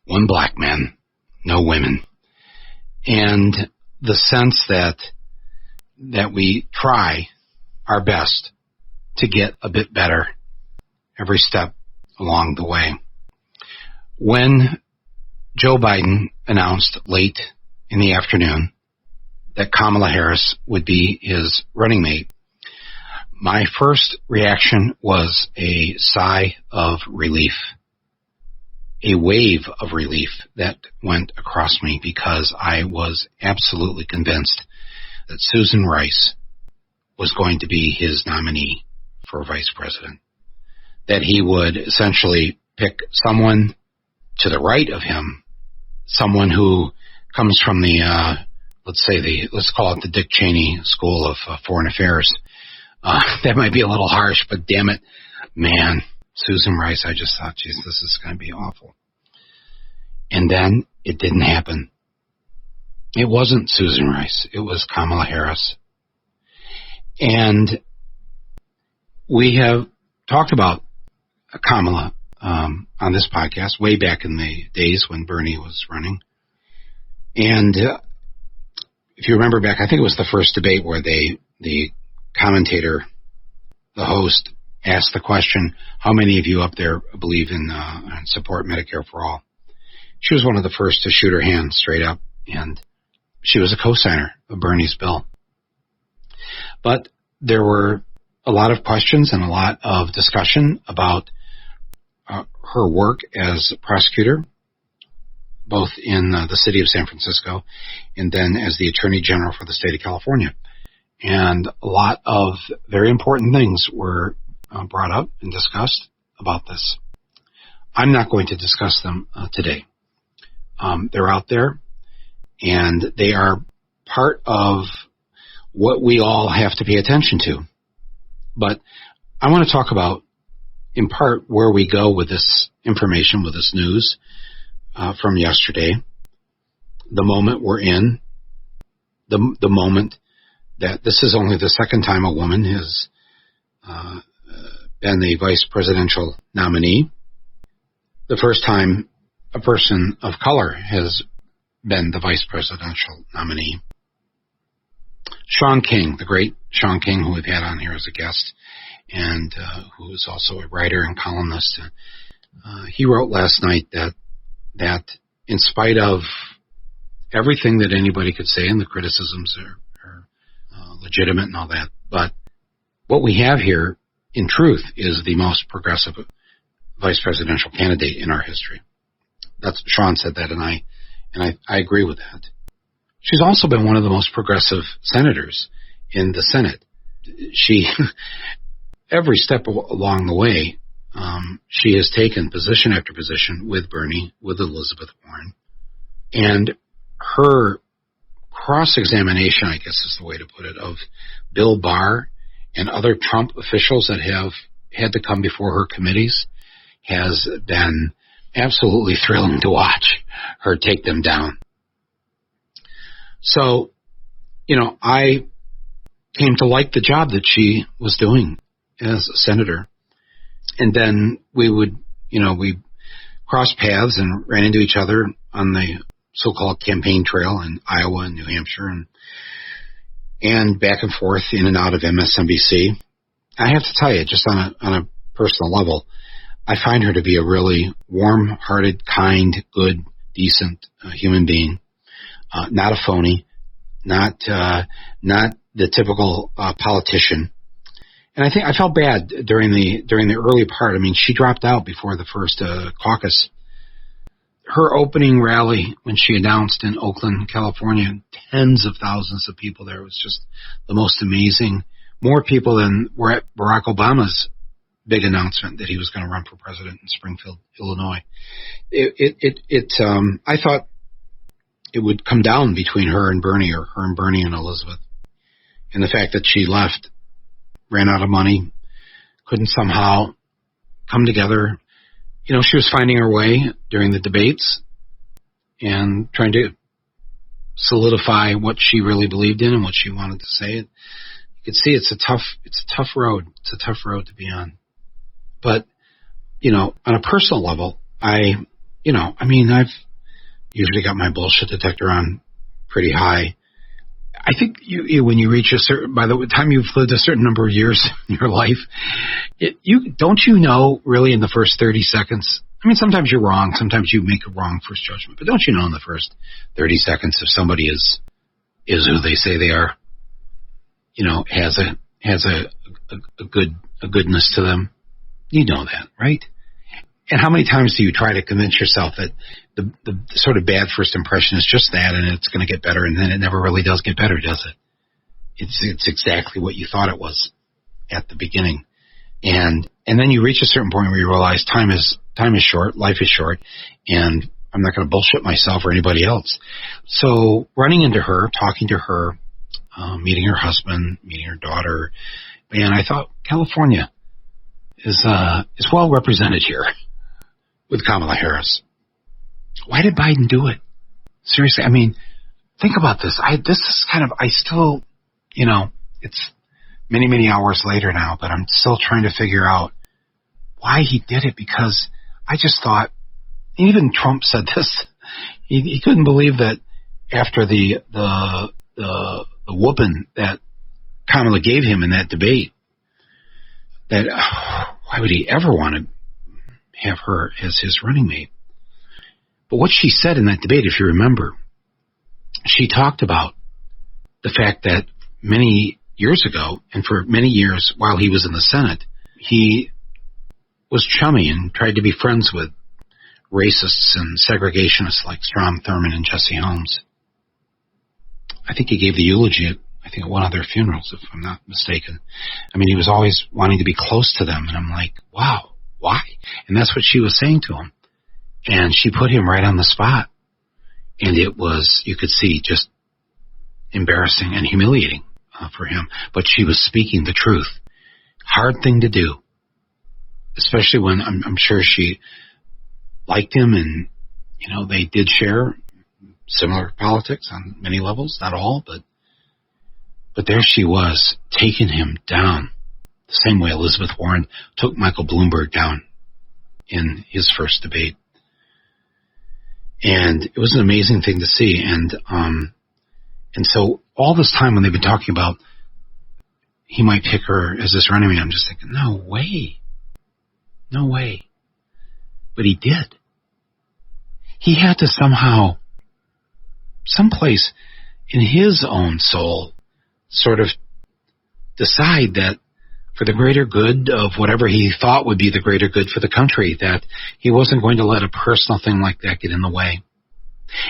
one black man, no women. And the sense that we try our best to get a bit better every step along the way. When Joe Biden announced late in the afternoon that Kamala Harris would be his running mate, my first reaction was a sigh of relief, a wave of relief that went across me, because I was absolutely convinced that Susan Rice was going to be his nominee for vice president, that he would essentially pick someone to the right of him, someone who comes from the, let's call it the Dick Cheney School of Foreign Affairs. That might be a little harsh, but damn it, man, Susan Rice, I just thought, geez, this is going to be awful. And then it didn't happen. It wasn't Susan Rice. It was Kamala Harris. And we have talked about Kamala on this podcast way back in the days when Bernie was running. And if you remember back, I think it was the first debate where the commentator, the host, asked the question, how many of you up there believe in and support Medicare for all? She was one of the first to shoot her hand straight up, and she was a co-signer of Bernie's bill. But there were a lot of questions and a lot of discussion about her work as a prosecutor, both in the city of San Francisco and then as the Attorney General for the state of California. And a lot of very important things were brought up and discussed about this. I'm not going to discuss them today. They're out there, and they are part of what we all have to pay attention to. But I want to talk about, in part, where we go with this information, with this news from yesterday, the moment we're in, the moment that this is only the second time a woman has been the vice presidential nominee. The first time a person of color has been the vice presidential nominee. Shaun King, the great Shaun King, who we've had on here as a guest, and who is also a writer and columnist, he wrote last night that in spite of everything that anybody could say, and the criticisms are legitimate and all that, but what we have here, in truth, is the most progressive vice presidential candidate in our history. That's Shaun said that, and I agree with that. She's also been one of the most progressive senators in the Senate. She, every step along the way, she has taken position after position with Bernie, with Elizabeth Warren, and her cross-examination, I guess is the way to put it, of Bill Barr and other Trump officials that have had to come before her committees has been absolutely thrilling to watch her take them down. So, I came to like the job that she was doing as a senator. And then we would, we crossed paths and ran into each other on the so-called campaign trail in Iowa and New Hampshire, and back and forth in and out of MSNBC. I have to tell you, just on a personal level, I find her to be a really warm-hearted, kind, good, decent human being. Not a phony, not the typical politician. And I felt bad during the early part. I mean, she dropped out before the first caucus. Her opening rally when she announced in Oakland, California, tens of thousands of people there. It was just the most amazing. More people than were at Barack Obama's big announcement that he was going to run for president in Springfield, Illinois. I thought it would come down between her and Bernie, or her and Bernie and Elizabeth. And the fact that she left, ran out of money, couldn't somehow come together. She was finding her way during the debates and trying to solidify what she really believed in and what she wanted to say. You could see it's a tough road. It's a tough road to be on. But, on a personal level, I I've usually got my bullshit detector on pretty high. I think when you reach by the time you've lived a certain number of years in your life, don't really in the first 30 seconds. Sometimes you're wrong. Sometimes you make a wrong first judgment. But don't you know in the first 30 seconds if somebody is who they say they are, has a goodness to them? You know that, right? And how many times do you try to convince yourself that the sort of bad first impression is just that, and it's going to get better, and then it never really does get better, does it? It's exactly what you thought it was at the beginning, and then you reach a certain point where you realize time is short, life is short, and I'm not going to bullshit myself or anybody else. So running into her, talking to her, meeting her husband, meeting her daughter, and I thought California is well represented here with Kamala Harris. Why did Biden do it? Seriously, think about this. I still, it's many, many hours later now, but I'm still trying to figure out why he did it, because I just thought, even Trump said this, he couldn't believe that after the whooping that Kamala gave him in that debate, that why would he ever want to have her as his running mate? But what she said in that debate, if you remember, she talked about the fact that many years ago, and for many years while he was in the Senate, he was chummy and tried to be friends with racists and segregationists like Strom Thurmond and Jesse Helms. I think he gave the eulogy at one of their funerals, if I'm not mistaken. He was always wanting to be close to them, and I'm like, wow, why? And that's what she was saying to him. And she put him right on the spot. And it was, you could see, just embarrassing and humiliating for him. But she was speaking the truth. Hard thing to do. Especially when I'm sure she liked him, and, they did share similar politics on many levels, not all, but there she was, taking him down the same way Elizabeth Warren took Michael Bloomberg down in his first debate. And it was an amazing thing to see. And so all this time when they've been talking about he might pick her as his running mate, I'm just thinking, no way. No way. But he did. He had to somehow, someplace in his own soul, sort of decide that for the greater good of whatever he thought would be the greater good for the country, that he wasn't going to let a personal thing like that get in the way.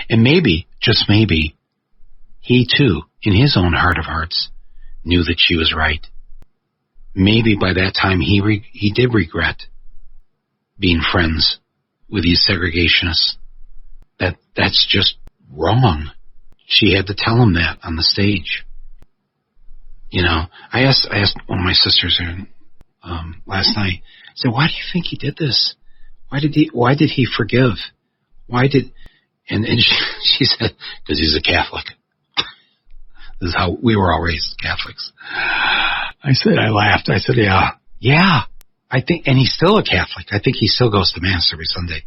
And maybe, just maybe, he too, in his own heart of hearts, knew that she was right. Maybe by that time he did regret being friends with these segregationists. That's just wrong. She had to tell him that on the stage. I asked one of my sisters last night. I said, "Why do you think he did this? Why did he forgive? And she said, because he's a Catholic. This is how we were all raised, Catholics." I laughed. I said, yeah. I think, and he's still a Catholic. I think he still goes to Mass every Sunday,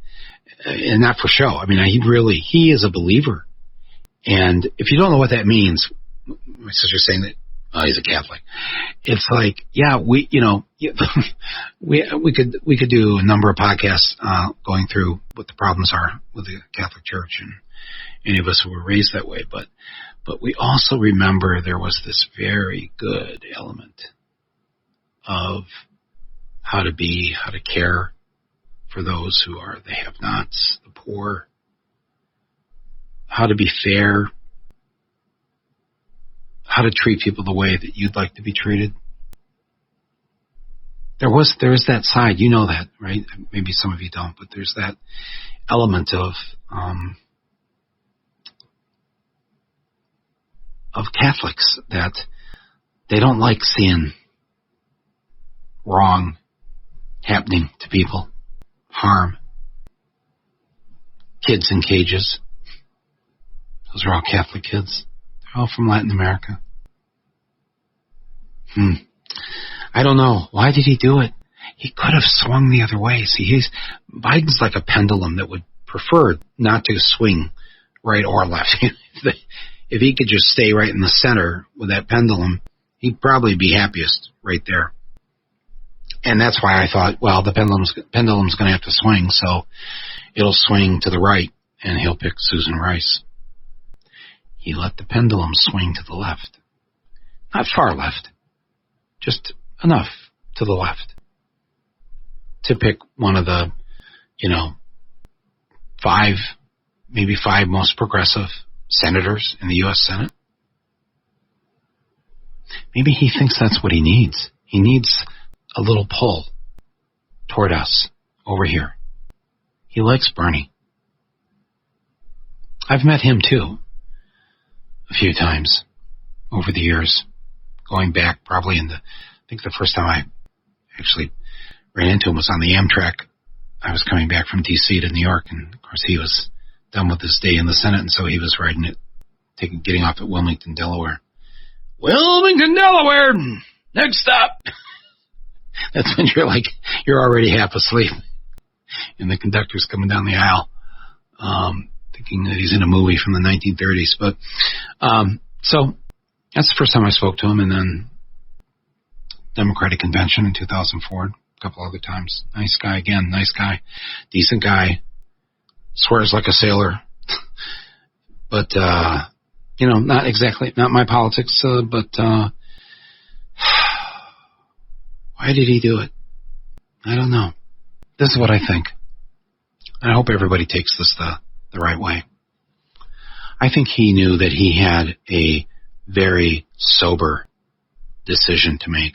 and not for show. He is a believer. And if you don't know what that means, my sister's saying that he's a Catholic. It's like, we could do a number of podcasts going through what the problems are with the Catholic Church, and any of us who were raised that way. But we also remember there was this very good element of how to care for those who are the have-nots, the poor, how to be fair, how to treat people the way that you'd like to be treated. There is that side, that, right? Maybe some of you don't, but there's that element of Catholics that they don't like seeing wrong happening to people, harm, kids in cages. Those are all Catholic kids. They're all from Latin America. I don't know. Why did he do it? He could have swung the other way. See, Biden's like a pendulum that would preferred not to swing right or left. If he could just stay right in the center with that pendulum, he'd probably be happiest right there. And that's why I thought, well, the pendulum's going to have to swing, so it'll swing to the right, and he'll pick Susan Rice. He let the pendulum swing to the left. Not far left, just enough to the left to pick one of the, maybe five most progressive senators in the U.S. Senate. Maybe he thinks that's what he needs. He needs a little pull toward us over here. He likes Bernie. I've met him too a few times over the years, going back probably I think the first time I actually ran into him was on the Amtrak. I was coming back from D.C. to New York, and of course he was done with his day in the Senate, and so he was riding it, getting off at Wilmington, Delaware. Wilmington, Delaware! Next stop! That's when you're already half asleep, and the conductor's coming down the aisle, thinking that he's in a movie from the 1930s. But so that's the first time I spoke to him, and then Democratic Convention in 2004, a couple other times. Nice guy again, nice guy, decent guy, swears like a sailor, but not my politics, but why did he do it? I don't know. This is what I think. I hope everybody takes this the right way. I think he knew that he had a very sober decision to make,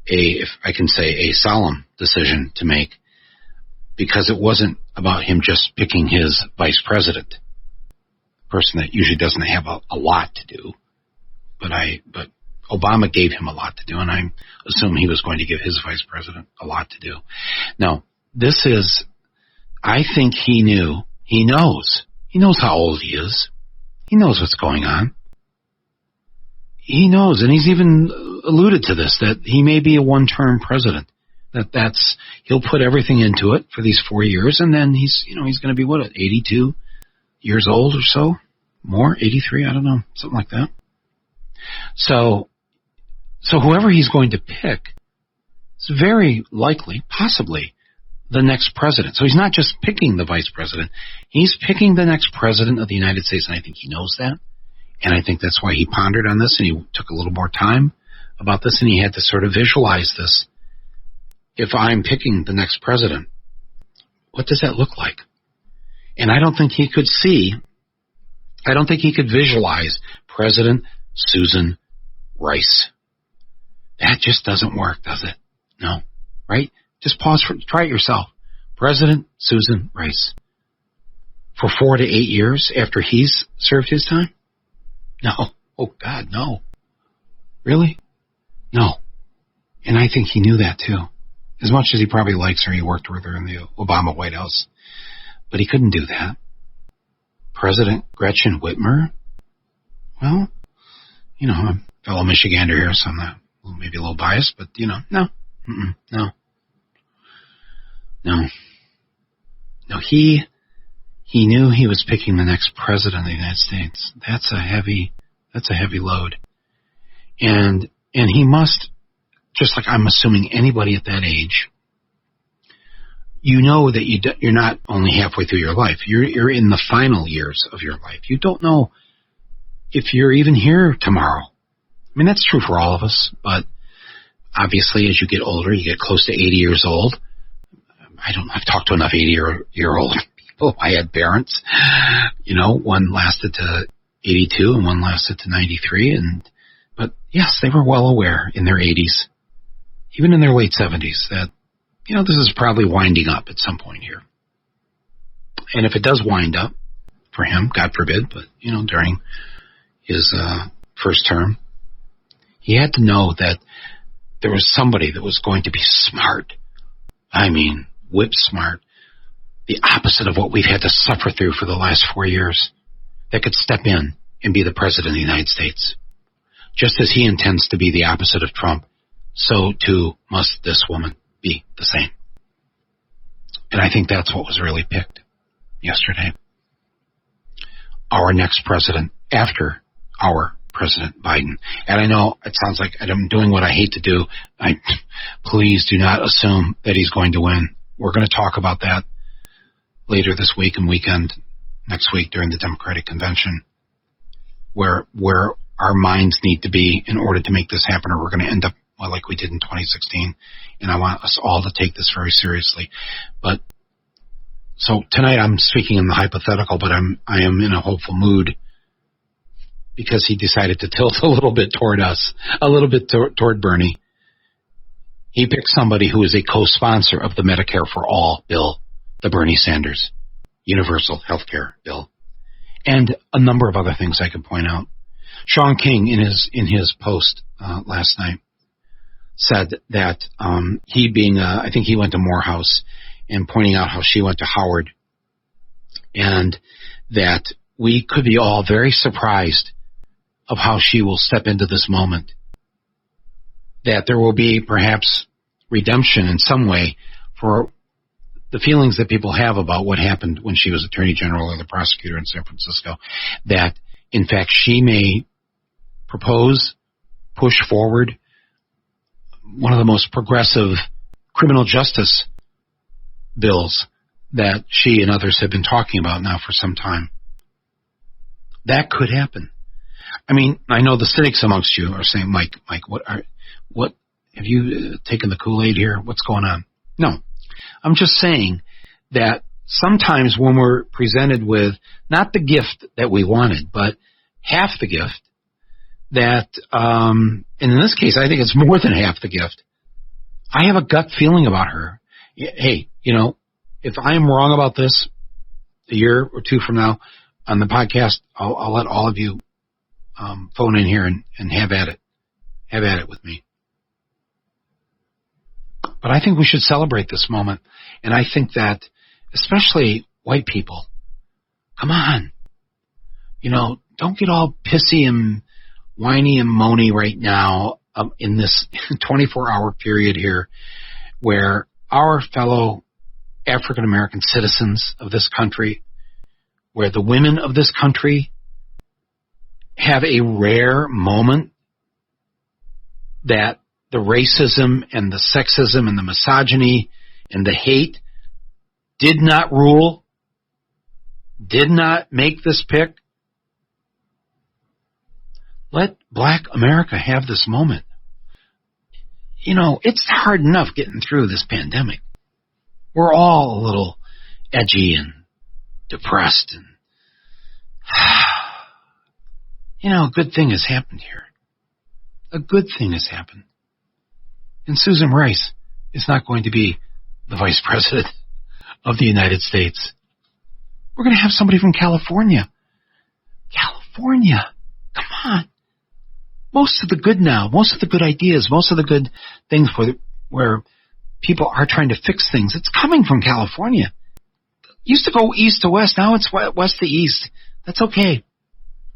if I can say a solemn decision to make, because it wasn't about him just picking his vice president, a person that usually doesn't have a lot to do, but Obama gave him a lot to do, and I assume he was going to give his vice president a lot to do. Now, I think he knows how old he is. He knows what's going on. He knows, and he's even alluded to this, that he may be a one-term president. He'll put everything into it for these 4 years, and then he's going to be, 82 years old or so? More? 83? I don't know. Something like that. So whoever he's going to pick is very likely, possibly, the next president. So he's not just picking the vice president. He's picking the next president of the United States, and I think he knows that. And I think that's why he pondered on this, and he took a little more time about this, and he had to sort of visualize this. If I'm picking the next president, what does that look like? And I don't think he could visualize President Susan Rice. That just doesn't work, does it? No, right? Just try it yourself. President Susan Rice. For 4 to 8 years after he's served his time? No. Oh, God, no. Really? No. And I think he knew that, too. As much as he probably likes her, he worked with her in the Obama White House. But he couldn't do that. President Gretchen Whitmer? Well, I'm a fellow Michigander here, so I'm not, maybe a little biased, but, no. No. He knew he was picking the next president of the United States. That's a heavy load. And he must, just like I'm assuming anybody at that age, that you're not only halfway through your life. You're in the final years of your life. You don't know if you're even here tomorrow. I mean, that's true for all of us, but obviously as you get older, you get close to 80 years old. I've talked to enough 80-year-old people. I had parents, one lasted to 82 and one lasted to 93. But yes, they were well aware in their 80s, even in their late 70s, that, this is probably winding up at some point here. And if it does wind up for him, God forbid, but, during his first term, he had to know that there was somebody that was going to be smart. I mean, whip smart. The opposite of what we've had to suffer through for the last 4 years, that could step in and be the president of the United States. Just as he intends to be the opposite of Trump, so too must this woman be the same. And I think that's what was really picked. yesterday. Our next president after our President Biden. And I know it sounds like I'm doing what I hate to do. Please do not assume that he's going to win. We're going to talk about that later this week and weekend, next week during the Democratic Convention, where our minds need to be in order to make this happen, or we're going to end up like we did in 2016. And I want us all to take this very seriously. But so tonight I'm speaking in the hypothetical, but I am in a hopeful mood because he decided to tilt a little bit toward us, a little bit toward Bernie. He picked somebody who is a co-sponsor of the Medicare for All bill, the Bernie Sanders universal health care bill, and a number of other things I could point out. Sean King, in his post last night, said that he being, I think he went to Morehouse, and pointing out how she went to Howard, and that we could be all very surprised of how she will step into this moment, that there will be perhaps redemption in some way for the feelings that people have about what happened when she was Attorney General or the prosecutor in San Francisco, that in fact she may propose, push forward one of the most progressive criminal justice bills that she and others have been talking about now for some time. That could happen. I mean, I know the cynics amongst you are saying, Mike, what have you taken the Kool-Aid here? What's going on? No, I'm just saying that sometimes when we're presented with not the gift that we wanted, but half the gift, that, and in this case, I think it's more than half the gift. I have a gut feeling about her. Hey, if I am wrong about this a year or two from now on the podcast, I'll let all of you phone in here and have at it. Have at it with me. But I think we should celebrate this moment. And I think that, especially white people, come on. Don't get all pissy and whiny and moany right now in this 24-hour period here where our fellow African-American citizens of this country, where the women of this country have a rare moment that the racism and the sexism and the misogyny and the hate did not rule, did not make this pick. Let Black America have this moment. It's hard enough getting through this pandemic. We're all a little edgy and depressed, and a good thing has happened here. A good thing has happened. And Susan Rice is not going to be the vice president of the United States. We're going to have somebody from California. California. Come on. Most of the good now, most of the good ideas, most of the good things where people are trying to fix things, it's coming from California. It used to go east to west. Now it's west to east. That's okay.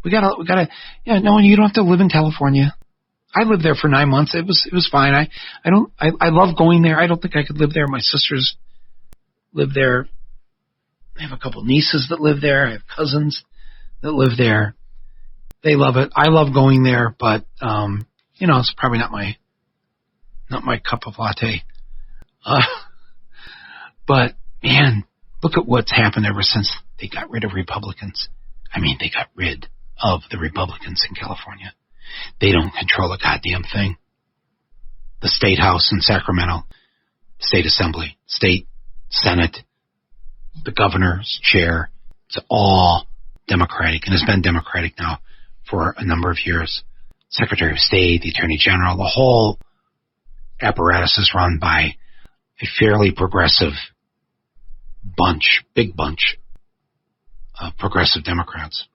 We gotta, no, you don't have to live in California. I lived there for 9 months. It was fine. I love going there. I don't think I could live there. My sisters live there. I have a couple nieces that live there. I have cousins that live there. They love it. I love going there, but it's probably not my cup of latte. But man, look at what's happened ever since they got rid of Republicans. I mean, they got rid of the Republicans in California. They don't control a goddamn thing. The state house in Sacramento, state assembly, state senate, the governor's chair, it's all Democratic and has been Democratic now for a number of years. Secretary of State, the Attorney General, the whole apparatus is run by a fairly progressive big bunch of progressive Democrats.